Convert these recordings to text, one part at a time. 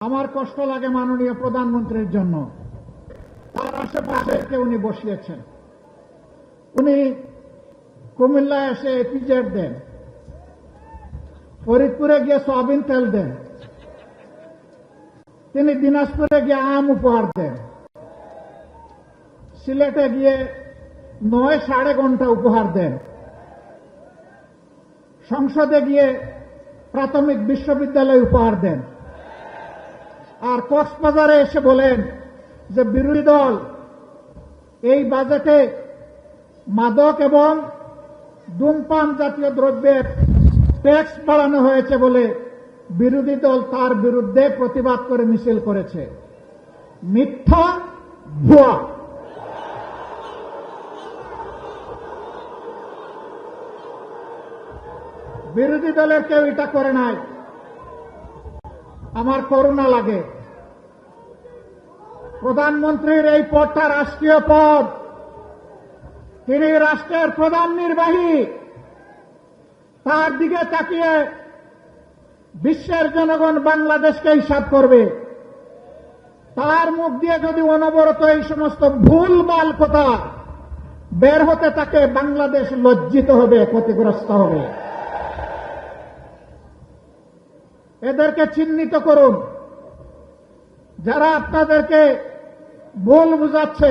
আমার কষ্ট লাগে মাননীয় প্রধানমন্ত্রীর জন্য। তার আশেপাশে উনি বসিয়েছেন, উনি কুমিল্লায় এসে এপিজেড দেন, ফরিদপুরে গিয়ে সয়াবিন তেল দেন, তিনি দিনাজপুরে গিয়ে আম উপহার দেন, সিলেটে গিয়ে 9.5 ঘন্টা উপহার দেন, সংসদে গিয়ে প্রাথমিক বিশ্ববিদ্যালয় উপহার দেন, আর কক্সবাজারে এসে বলেন যে বিরোধী দল এই বাজেটে মাদক এবং ধূমপান জাতীয় দ্রব্যের ট্যাক্স বাড়ানো হয়েছে বলে বিরোধী দল তার বিরুদ্ধে প্রতিবাদ করে মিছিল করেছে। মিথ্যা, ভুয়া। বিরোধী দলের কেউ এটা করে নাই। আমার করুণা লাগে। প্রধানমন্ত্রীর এই পদটা রাষ্ট্রীয় পদ, তিনি রাষ্ট্রের প্রধান নির্বাহী। তার দিকে তাকিয়ে বিশ্বের জনগণ বাংলাদেশকে হিসাব করবে। তার মুখ দিয়ে যদি অনবরত এই সমস্ত ভুলভাল কথা বের হতে থাকে, বাংলাদেশ লজ্জিত হবে, ক্ষতিগ্রস্ত হবে। এদেরকে চিহ্নিত করুন। যারা আপনাদেরকে ভুল বুঝাচ্ছে,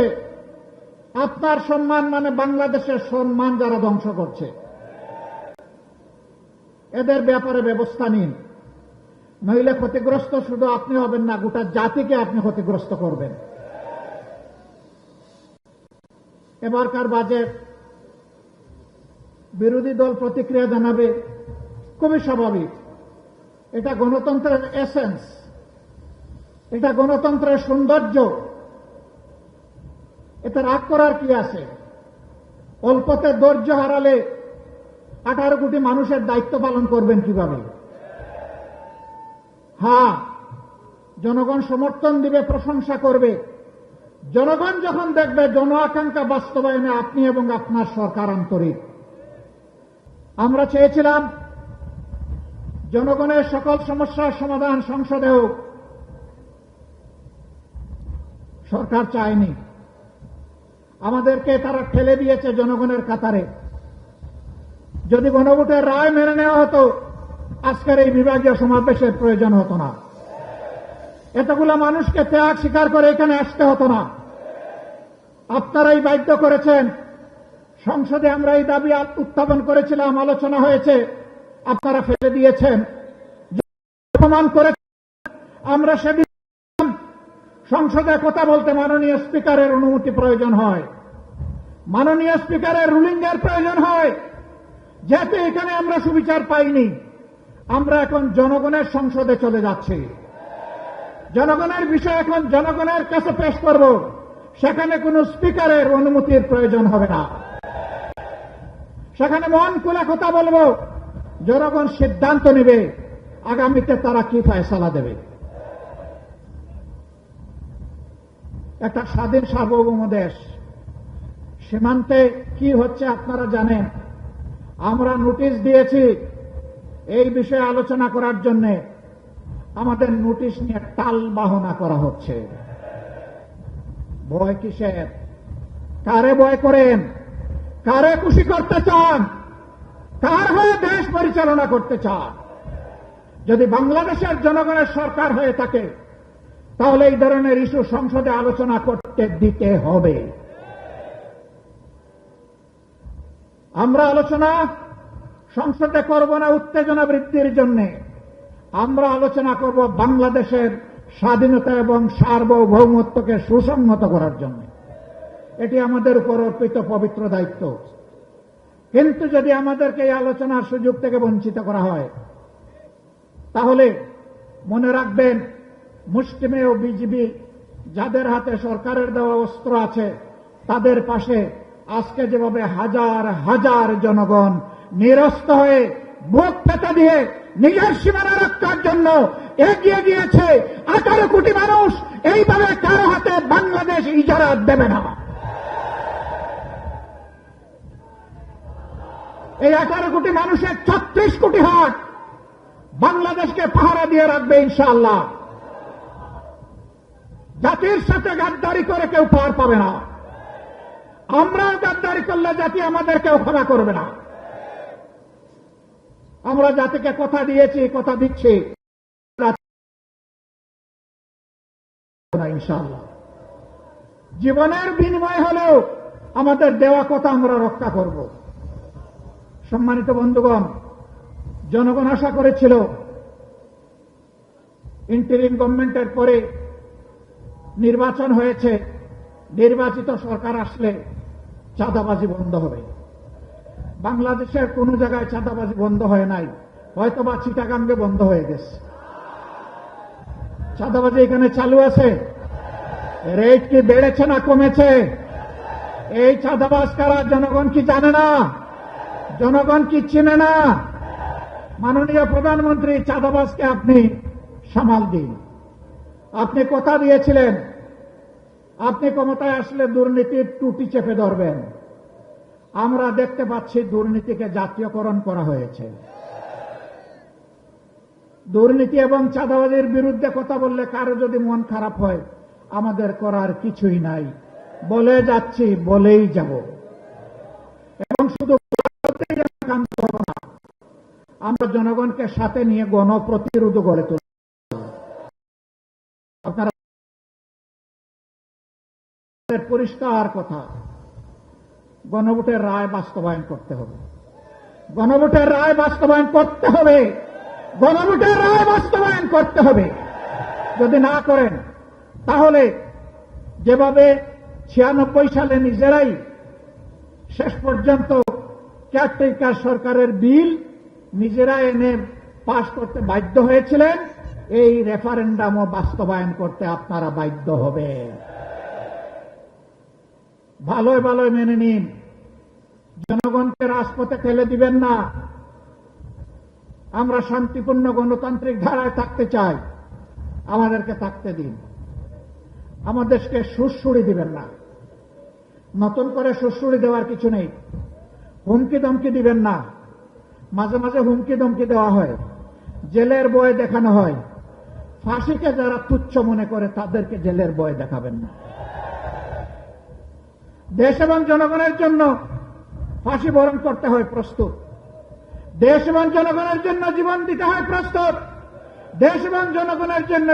আপনার সম্মান মানে বাংলাদেশের সম্মান যারা ধ্বংস করছে, এদের ব্যাপারে ব্যবস্থা নিন। নইলে ক্ষতিগ্রস্ত শুধু আপনি হবেন না, গোটা জাতিকে আপনি ক্ষতিগ্রস্ত করবেন। এবারকার বাজেট বিরোধী দল প্রতিক্রিয়া জানাবে, খুবই স্বাভাবিক। এটা গণতন্ত্রের এসেন্স, এটা গণতন্ত্রের সৌন্দর্য। এতে রাগ করার কি আছে? অল্পতে ধৈর্য হারালে 18 কোটি মানুষের দায়িত্ব পালন করবেন কিভাবে? হ্যাঁ, জনগণ সমর্থন দিবে, প্রশংসা করবে। জনগণ যখন দেখবে জন আকাঙ্ক্ষা বাস্তবায়নে আপনি এবং আপনার সরকার আন্তরিক। আমরা চেয়েছিলাম জনগণের সকল সমস্যার সমাধান সংসদে হোক, সরকার চায়নি। আমাদেরকে তারা ঠেলে দিয়েছে জনগণের কাতারে। যদি গণভোটের রায় মেনে নেওয়া হতো, আজকের এই বিভাগীয় সমাবেশের প্রয়োজন হতো না। এতগুলো মানুষকে ত্যাগ স্বীকার করে এখানে আসতে হতো না। আপনারাই বাধ্য করেছেন। সংসদে আমরা এই দাবি উত্থাপন করেছিলাম, আলোচনা হয়েছে, আপনারা ফেলে দিয়েছেন। অপমান করে আমরা সেদিন সংসদে কথা বলতে মাননীয় স্পিকারের অনুমতি প্রয়োজন হয়, মাননীয় স্পিকারের রুলিং এর প্রয়োজন হয়। যেহেতু এখানে আমরা সুবিচার পাইনি, আমরা এখন জনগণের সংসদে চলে যাচ্ছি। জনগণের বিষয় এখন জনগণের কাছে পেশ করব। সেখানে কোনো স্পিকারের অনুমতির প্রয়োজন হবে না। সেখানে মন খুলে কথা বলবো। জনগণ সিদ্ধান্ত নেবে আগামীতে তারা কি ফয়সালা দেবে। একটা স্বাধীন সার্বভৌম দেশ, সীমান্তে কি হচ্ছে আপনারা জানেন। আমরা নোটিশ দিয়েছি এই বিষয়ে আলোচনা করার জন্য। আমাদের নোটিশ নিয়ে টাল বাহনা করা হচ্ছে। ভয় কিসের? কারে ভয় করেন? কারে খুশি করতে চান? কার হয়ে দেশ পরিচালনা করতে চান? যদি বাংলাদেশের জনগণের সরকার হয়ে থাকে, তাহলে এই ধরনের ইস্যু সংসদে আলোচনা করতে দিতে হবে। আমরা আলোচনা সংসদে করব না উত্তেজনা বৃদ্ধির জন্য। আমরা আলোচনা করব বাংলাদেশের স্বাধীনতা এবং সার্বভৌমত্বকে সুসংহত করার জন্য। এটি আমাদের উপর অর্পিত পবিত্র দায়িত্ব। কিন্তু যদি আমাদেরকে এই আলোচনার সুযোগ থেকে বঞ্চিত করা হয়, তাহলে মনে রাখবেন, মুষ্টিমেয় বিজিবি যাদের হাতে সরকারের দেওয়া অস্ত্র আছে, তাদের পাশে আজকে যেভাবে হাজার হাজার জনগণ নিরস্ত হয়ে বুক পেতে দিয়ে নিজের সীমানা রক্ষার জন্য এগিয়ে গিয়েছে, 18 কোটি মানুষ এইভাবে কারো হাতে বাংলাদেশ ইজারা দেবে না। এই 18 কোটি মানুষের 36 কোটি হাত বাংলাদেশকে পাহারা দিয়ে রাখবে ইনশাআল্লাহ। জাতির সাথে গাদ্দারি করে কেউ পার পাবে না। আমরাও গাদ্দারি করলে জাতি আমাদেরকেও ক্ষমা করবে না। আমরা জাতিকে কথা দিয়েছি, কথা দিচ্ছি ইনশাআল্লাহ। জীবনের বিনিময় হলেও আমাদের দেওয়া কথা আমরা রক্ষা করব। সম্মানিত বন্ধুগণ, জনগণ আশা করেছিল ইন্টারিম গভর্নমেন্টের পরে নির্বাচন হয়েছে, নির্বাচিত সরকার আসলে চাঁদাবাজি বন্ধ হবে। বাংলাদেশের কোন জায়গায় চাঁদাবাজি বন্ধ হয় নাই, হয়তোবা চিটাগাঙ্গে বন্ধ হয়ে গেছে। চাঁদাবাজি এখানে চালু আছে। রেট কি বেড়েছে না কমেছে? এই চাঁদাবাজ কারা জনগণ কি জানে না? জনগণ কি চিনে না? মাননীয় প্রধানমন্ত্রী, চাঁদাবাজকে আপনি সামাল দিন। আপনি কথা দিয়েছিলেন আপনি ক্ষমতায় আসলে দুর্নীতির টুটি চেপে ধরবেন। আমরা দেখতে পাচ্ছি দুর্নীতিকে জাতীয়করণ করা হয়েছে। দুর্নীতি এবং চাঁদাবাজির বিরুদ্ধে কথা বললে কারো যদি মন খারাপ হয়, আমাদের করার কিছুই নাই, বলে যাচ্ছি, বলেই যাব। এবং শুধু ক্ষান্ত হব না, আমরা জনগণকে সাথে নিয়ে গণপ্রতিরোধ গড়ে তুলব। আপনারা পরিষ্কার কথা, গণভোটের রায় বাস্তবায়ন করতে হবে। গণভোটের রায় বাস্তবায়ন করতে হবে। গণভোটের রায় বাস্তবায়ন করতে হবে। যদি না করেন তাহলে যেভাবে 96 সালে নিজেরাই শেষ পর্যন্ত কেয়ারটেকার সরকারের বিল নিজেরা এনে পাশ করতে বাধ্য হয়েছিলেন, এই রেফারেন্ডামও বাস্তবায়ন করতে আপনারা বাধ্য হবে। ভালোই ভালোই মেনে নিন, জনগণকে রাজপথে ফেলে দিবেন না। আমরা শান্তিপূর্ণ গণতান্ত্রিক ধারায় থাকতে চাই, আমাদেরকে থাকতে দিন। আমাদেরকে সুড়সুড়ি দিবেন না। নতুন করে সুড়সুড়ি দেওয়ার কিছু নেই। হুমকি ধমকি দিবেন না। মাঝে মাঝে হুমকি ধমকি দেওয়া হয়, জেলের ভয় দেখানো হয়। ফাঁসিকে যারা তুচ্ছ মনে করে তাদেরকে জেলের ভয় দেখাবেন না। দেশ এবং জনগণের জন্য ফাঁসি বরণ করতে হয় প্রস্তুত। দেশ এবং জনগণের জন্য জীবন দিতে হয় প্রস্তুত। দেশ এবং জনগণের জন্য